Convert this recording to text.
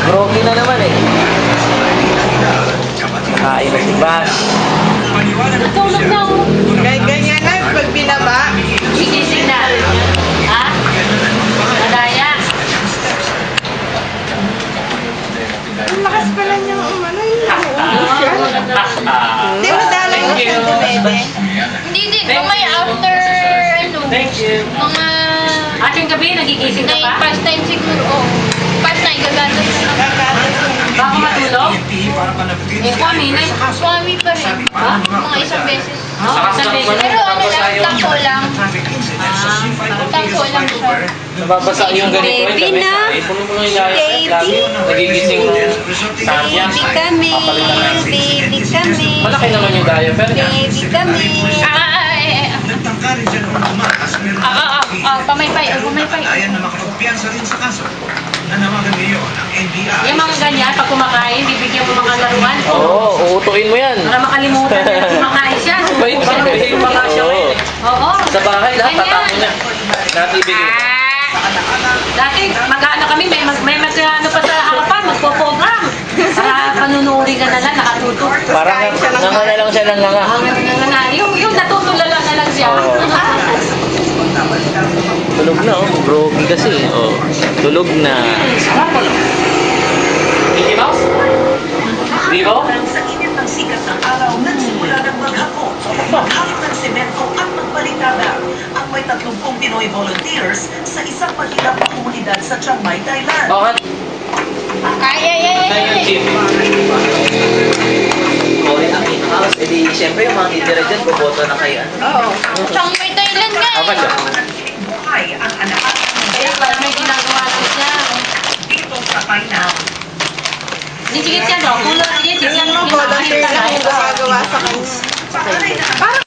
Broky na naman eh. Kain na si Bash. Natulog na ako. Ganyan na, pag binaba. Gigising na. Ha? Madaya. Ang lakas pala niya umano yung Hindi mo dala yung sentimente. Hindi din. Mamaya after, mga Ating gabi, nagigising ka pa? past 9 siguro. Oh. Past 9, gagatas na lang. Bago matulog? Eh, Kwame, Swami pa rin. Ha? Mga isang beses. Isang beses. Pero ano lang, tangko lang. Tangko lang siya. Nababasa yung ganito eh. Baby na. Puno mo yung diet. Lagi nagigising ng Tanya. Baby kami. Papalitan natin. Baby kami. Malaki naman yung diaper niya. Baby kami. Pamaypay. Pamaypay. Ayan na makapagpiyansa rin sa kaso. Nanawagan ngayon ang NBI. Yung mga ganyan, pag kumakain, bibigyan mo mga laruan. Oo, uutuin mo yan. Para makalimutan na kumakain siya. Wait, Parang wait. kumakain siya ngayon eh. Oo. Sa bahay, lahat Ganyan. tatapon niya. Lahat ibigay. Dati, mag-ano kami, may mag-ano pa sa harapan, magpo-program. Para panunurin ka na lang, nakatutok. Parang nanga na lang siya ng nanga. Yung natutulala na lang siya. Oo. Tulog na oh. Broky kasi. Oh. Tulog na. Mickey Mouse? Vivo? Sa init ng sikat ng araw, nagsimula ng maghapon, maghapon ng semento at magbalitada ang may 30 Pinoy volunteers sa isang mahirap na komunidad sa Chiang Mai, Thailand. Bakit? Na yung jeep. Okay, ang in-house, edi siyempre yung mga titira dyan, boboto na kay ano. Oo. Chiang Mai, Thailand nga Apa siya? Manatiling buhay ang anak Kaya parang may ginagawa lang siya. dito sa Thailand. Sige siya, no? Sige, sige. Volunteer lang yung gumagawa sa kanya. Sa aray na Parang